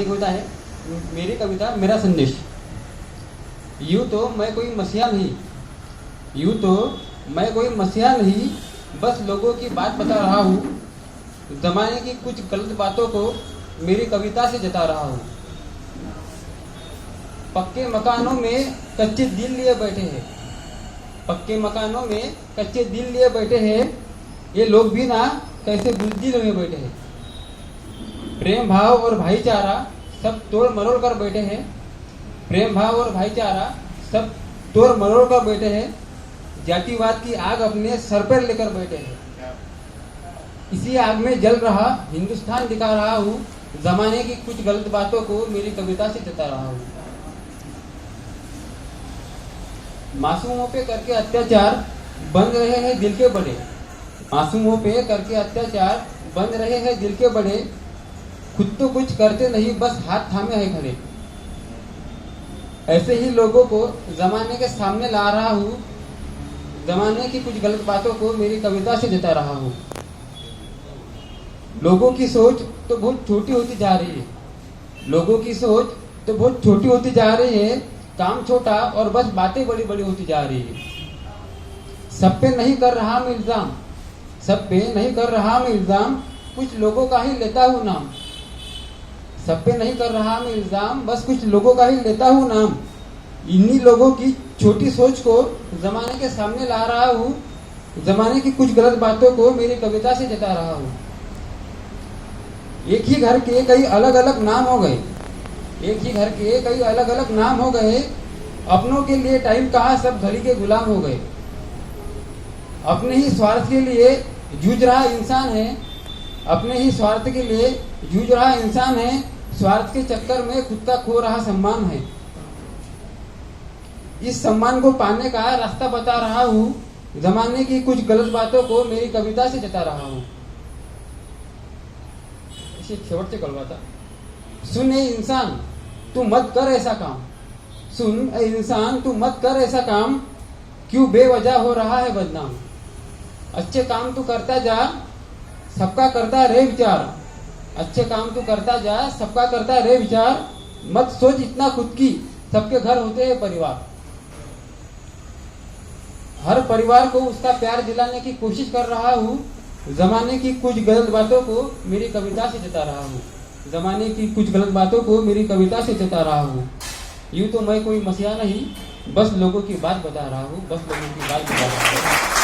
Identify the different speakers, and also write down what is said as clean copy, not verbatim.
Speaker 1: कविता है मेरी कविता मेरा संदेश। यूं तो मैं कोई मसीहा नहीं, यूं तो मैं कोई मसीहा नहीं, बस लोगों की बात बता रहा हूँ। जमाने की कुछ गलत बातों को मेरी कविता से जता रहा हूँ। पक्के मकानों में कच्चे दिल लिए बैठे हैं, पक्के मकानों में कच्चे दिल लिए बैठे हैं, ये लोग भी ना कैसे बुज़दिल में बैठे हैं। प्रेम भाव और भाईचारा सब तोड़ मरोड़ कर बैठे हैं, प्रेम भाव और भाईचारा सब तोड़ मरोड़ कर बैठे हैं। जातिवाद की आग अपने सर पर लेकर बैठे हैं। इसी आग में जल रहा हिंदुस्तान दिखा रहा हूँ। जमाने की कुछ गलत बातों को मेरी कविता से जता रहा हूँ। मासूमों पे करके अत्याचार बन रहे हैं दिल के बड़े, मासूमों पे करके अत्याचार बन रहे हैं दिल के बड़े। खुद तो कुछ करते नहीं, बस हाथ थामे है खड़े। ऐसे ही लोगों को जमाने के सामने ला रहा हूँ। जमाने की कुछ गलत बातों को मेरी कविता से जता रहा हूँ। लोगों की सोच तो बहुत छोटी होती जा रही है, लोगों की सोच तो बहुत छोटी होती जा रही है। काम छोटा और बस बातें बड़ी बड़ी होती जा रही है। सब पे नहीं कर रहा मैं इल्जाम, सब पे नहीं कर रहा मैं इल्जाम, कुछ लोगों का ही लेता हूँ नाम। सब पे नहीं कर रहा मैं इल्जाम, बस कुछ लोगों का ही लेता हूँ नाम। इन्हीं लोगों की छोटी सोच को जमाने के सामने ला रहा हूँ। जमाने की कुछ गलत बातों को मेरी कविता से जता रहा हूँ। एक ही घर के कई अलग अलग नाम हो गए, एक ही घर के कई अलग अलग नाम हो गए। अपनों के लिए टाइम कहाँ, सब घड़ी के गुलाम हो गए। अपने ही स्वार्थ के लिए जूझ रहा इंसान है, अपने ही स्वार्थ के लिए जूझ रहा इंसान है। स्वार्थ के चक्कर में खुद का खो रहा सम्मान है। इस सम्मान को पाने का रास्ता बता रहा हूँ। जमाने की कुछ गलत बातों को मेरी कविता से जता रहा हूँ। इसे शेवटचे कलवाता। सुन ए इंसान तू मत कर ऐसा काम, सुन ए इंसान तू मत कर ऐसा काम, क्यों बेवजह हो रहा है बदनाम। अच्छे काम तू करता जा, सबका करता रहे विचार, अच्छे काम तू करता जा, सबका करता रहे विचार। मत सोच इतना खुद की, सबके घर होते हैं परिवार। हर परिवार को उसका प्यार दिलाने की कोशिश कर रहा हूँ। जमाने की कुछ गलत बातों को मेरी कविता से जता रहा हूँ। जमाने की कुछ गलत बातों को मेरी कविता से जता रहा हूँ। यूं तो मैं कोई मसीहा नहीं, बस लोगों की बात बता रहा हूँ, बस लोगों की बात बता रहा हूँ।